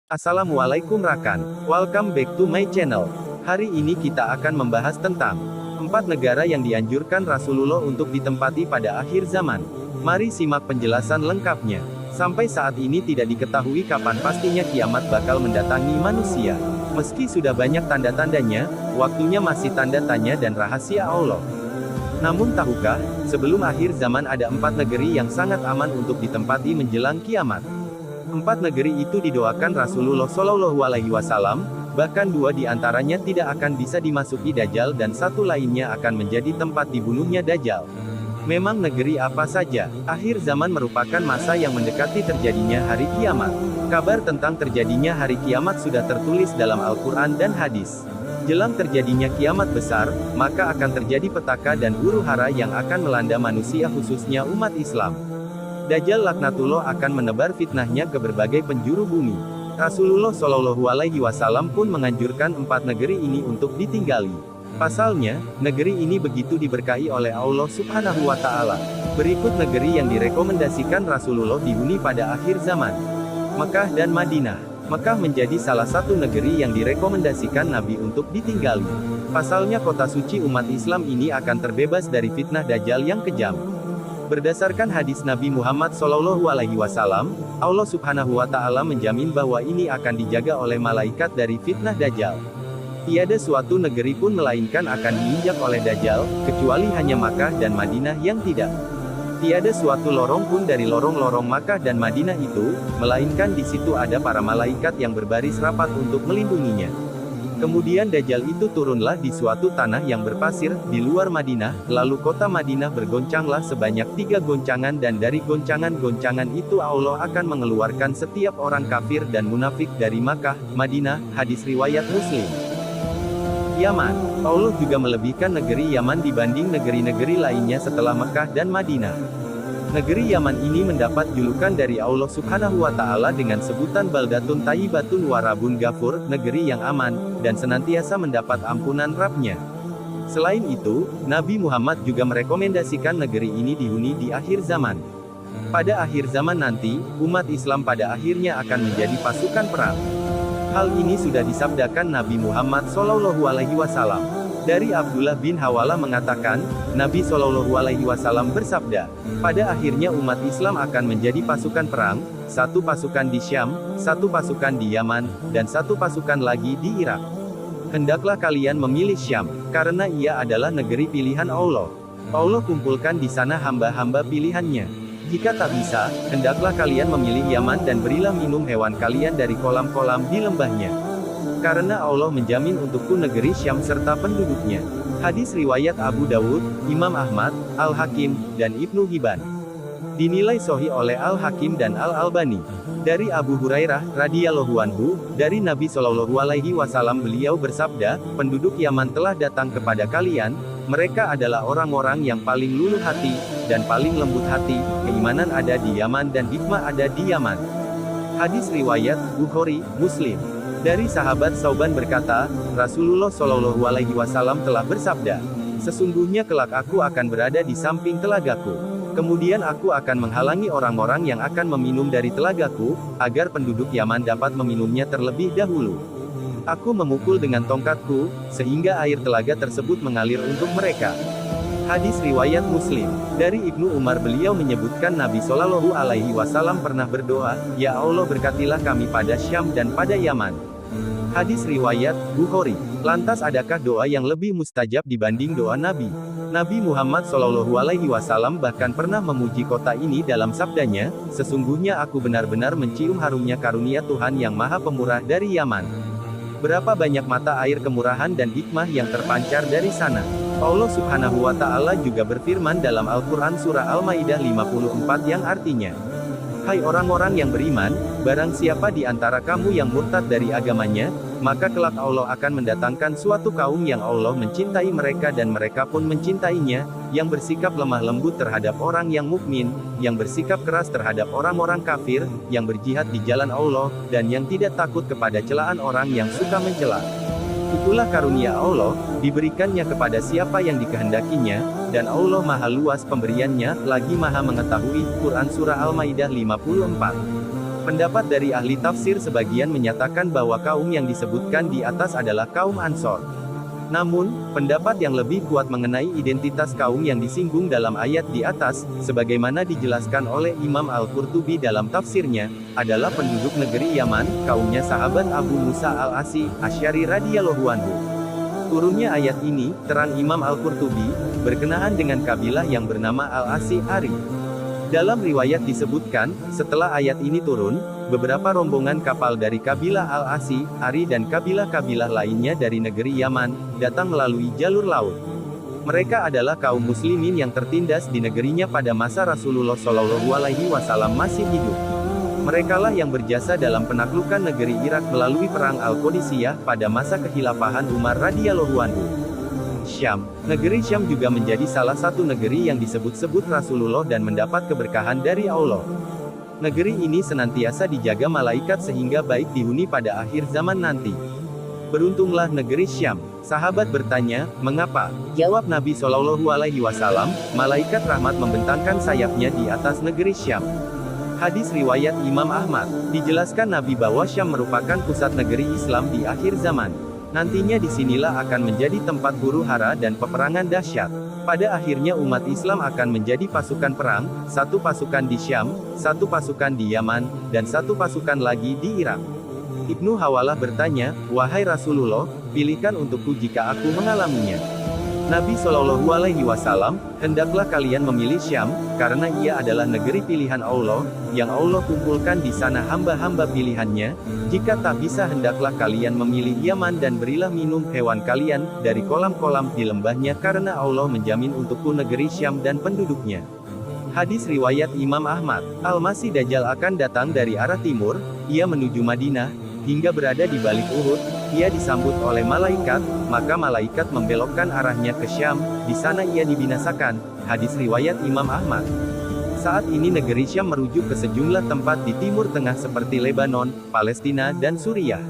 Assalamualaikum rakan, welcome back to my channel. Hari ini kita akan membahas tentang 4 negara yang dianjurkan Rasulullah untuk ditempati pada akhir zaman. Mari simak penjelasan lengkapnya. Sampai saat ini tidak diketahui kapan pastinya kiamat bakal mendatangi manusia. Meski sudah banyak tanda-tandanya, waktunya masih tanda tanya dan rahasia Allah. Namun tahukah, sebelum akhir zaman ada 4 negeri yang sangat aman untuk ditempati menjelang kiamat. 4 negeri itu didoakan Rasulullah Shallallahu Alaihi Wasallam, bahkan 2 di antaranya tidak akan bisa dimasuki Dajjal dan 1 lainnya akan menjadi tempat dibunuhnya Dajjal. Memang negeri apa saja? Akhir zaman merupakan masa yang mendekati terjadinya hari kiamat. Kabar tentang terjadinya hari kiamat sudah tertulis dalam Al-Quran dan hadis. Jelang terjadinya kiamat besar, maka akan terjadi petaka dan huru-hara yang akan melanda manusia khususnya umat Islam. Dajjal laknatullah akan menebar fitnahnya ke berbagai penjuru bumi. Rasulullah Shallallahu Alaihi Wasallam pun menganjurkan 4 negeri ini untuk ditinggali. Pasalnya, negeri ini begitu diberkahi oleh Allah Subhanahu wa Ta'ala. Berikut negeri yang direkomendasikan Rasulullah dihuni pada akhir zaman. Mekkah dan Madinah. Mekkah menjadi salah satu negeri yang direkomendasikan Nabi untuk ditinggali. Pasalnya kota suci umat Islam ini akan terbebas dari fitnah Dajjal yang kejam. Berdasarkan hadis Nabi Muhammad Shallallahu Alaihi Wasallam, Allah Subhanahu wa Ta'ala menjamin bahwa ini akan dijaga oleh malaikat dari fitnah Dajjal. Tiada suatu negeri pun melainkan akan diinjak oleh Dajjal, kecuali hanya Makkah dan Madinah yang tidak. Tiada suatu lorong pun dari lorong-lorong Makkah dan Madinah itu, melainkan di situ ada para malaikat yang berbaris rapat untuk melindunginya. Kemudian Dajjal itu turunlah di suatu tanah yang berpasir, di luar Madinah, lalu kota Madinah bergoncanglah sebanyak 3 goncangan dan dari goncangan-goncangan itu Allah akan mengeluarkan setiap orang kafir dan munafik dari Makkah, Madinah, hadis riwayat Muslim. Yaman. Allah juga melebihkan negeri Yaman dibanding negeri-negeri lainnya setelah Mekkah dan Madinah. Negeri Yaman ini mendapat julukan dari Allah Subhanahu wa Ta'ala dengan sebutan Baldatun Thayyibatun Warabun Ghafur, negeri yang aman, dan senantiasa mendapat ampunan Rabb-Nya. Selain itu, Nabi Muhammad juga merekomendasikan negeri ini dihuni di akhir zaman. Pada akhir zaman nanti, umat Islam pada akhirnya akan menjadi pasukan perang. Hal ini sudah disabdakan Nabi Muhammad Shallallahu Alaihi Wasallam. Dari Abdullah bin Hawalah mengatakan, Nabi Shallallahu Alaihi Wasallam bersabda, pada akhirnya umat Islam akan menjadi pasukan perang, 1 pasukan di Syam, 1 pasukan di Yaman, dan 1 pasukan lagi di Irak. Hendaklah kalian memilih Syam, karena ia adalah negeri pilihan Allah. Allah kumpulkan di sana hamba-hamba pilihannya. Jika tak bisa, hendaklah kalian memilih Yaman dan berilah minum hewan kalian dari kolam-kolam di lembahnya. Karena Allah menjamin untukku negeri Syam serta penduduknya. Hadis riwayat Abu Dawud, Imam Ahmad, Al-Hakim, dan Ibnu Hibban. Dinilai sahih oleh Al-Hakim dan Al-Albani. Dari Abu Hurairah, radhiyallahu anhu, dari Nabi Shallallahu Alaihi Wasallam beliau bersabda, penduduk Yaman telah datang kepada kalian, mereka adalah orang-orang yang paling luluh hati, dan paling lembut hati, keimanan ada di Yaman dan hikmah ada di Yaman. Hadis riwayat Bukhari, Muslim. Dari sahabat Sauban berkata, Rasulullah Shallallahu Alaihi Wasallam telah bersabda, sesungguhnya kelak aku akan berada di samping telagaku. Kemudian aku akan menghalangi orang-orang yang akan meminum dari telagaku, agar penduduk Yaman dapat meminumnya terlebih dahulu. Aku memukul dengan tongkatku, sehingga air telaga tersebut mengalir untuk mereka. Hadis riwayat Muslim. Dari Ibnu Umar beliau menyebutkan Nabi Shallallahu Alaihi Wasallam pernah berdoa, Ya Allah berkatilah kami pada Syam dan pada Yaman. Hadis riwayat Bukhari. Lantas adakah doa yang lebih mustajab dibanding doa Nabi? Nabi Muhammad Shallallahu Alaihi Wasallam bahkan pernah memuji kota ini dalam sabdanya, sesungguhnya aku benar-benar mencium harumnya karunia Tuhan yang Maha Pemurah dari Yaman. Berapa banyak mata air kemurahan dan hikmah yang terpancar dari sana. Allah Subhanahu wa Ta'ala juga berfirman dalam Al-Quran Surah Al-Maidah 54 yang artinya, Hai orang-orang yang beriman, barang siapa di antara kamu yang murtad dari agamanya, maka kelak Allah akan mendatangkan suatu kaum yang Allah mencintai mereka dan mereka pun mencintainya, yang bersikap lemah lembut terhadap orang yang mukmin, yang bersikap keras terhadap orang-orang kafir, yang berjihad di jalan Allah, dan yang tidak takut kepada celaan orang yang suka mencela. Itulah karunia Allah, diberikannya kepada siapa yang dikehendakinya, dan Allah maha luas pemberiannya, lagi maha mengetahui. Quran Surah Al-Maidah 54. Pendapat dari ahli tafsir sebagian menyatakan bahwa kaum yang disebutkan di atas adalah kaum Ansor. Namun, pendapat yang lebih kuat mengenai identitas kaum yang disinggung dalam ayat di atas, sebagaimana dijelaskan oleh Imam Al-Qurtubi dalam tafsirnya, adalah penduduk negeri Yaman, kaumnya sahabat Abu Musa Al-Asy'ari Asy'ari radhiyallahu anhu. Turunnya ayat ini, terang Imam Al-Qurtubi, berkenaan dengan kabilah yang bernama Al-Asy'ari. Dalam riwayat disebutkan, setelah ayat ini turun, beberapa rombongan kapal dari kabilah Al-Asy'ari dan kabilah-kabilah lainnya dari negeri Yaman, datang melalui jalur laut. Mereka adalah kaum muslimin yang tertindas di negerinya pada masa Rasulullah Shallallahu Alaihi Wasallam masih hidup. Merekalah yang berjasa dalam penaklukan negeri Irak melalui perang Al-Qadisiyah pada masa kekhilafahan Umar radhiyallahu anhu. Syam. Negeri Syam juga menjadi salah satu negeri yang disebut-sebut Rasulullah dan mendapat keberkahan dari Allah. Negeri ini senantiasa dijaga malaikat sehingga baik dihuni pada akhir zaman nanti. Beruntunglah negeri Syam. Sahabat bertanya, mengapa? Jawab Nabi Shallallahu Alaihi Wasallam, malaikat rahmat membentangkan sayapnya di atas negeri Syam. Hadis riwayat Imam Ahmad. Dijelaskan Nabi bahwa Syam merupakan pusat negeri Islam di akhir zaman. Nantinya disinilah akan menjadi tempat huru-hara dan peperangan dahsyat. Pada akhirnya umat Islam akan menjadi pasukan perang, satu pasukan di Syam, satu pasukan di Yaman, dan satu pasukan lagi di Irak. Ibnu Hawalah bertanya, wahai Rasulullah, pilihkan untukku jika aku mengalaminya. Nabi Shallallahu Alaihi Wasallam, hendaklah kalian memilih Syam, karena ia adalah negeri pilihan Allah, yang Allah kumpulkan di sana hamba-hamba pilihannya. Jika tak bisa hendaklah kalian memilih Yaman dan berilah minum hewan kalian, dari kolam-kolam di lembahnya karena Allah menjamin untukku negeri Syam dan penduduknya. Hadis riwayat Imam Ahmad. Al-Masih Dajjal akan datang dari arah timur, ia menuju Madinah, hingga berada di balik Uhud, ia disambut oleh malaikat, maka malaikat membelokkan arahnya ke Syam, di sana ia dibinasakan. Hadis riwayat Imam Ahmad. Saat ini negeri Syam merujuk ke sejumlah tempat di Timur Tengah seperti Lebanon, Palestina dan Suriah.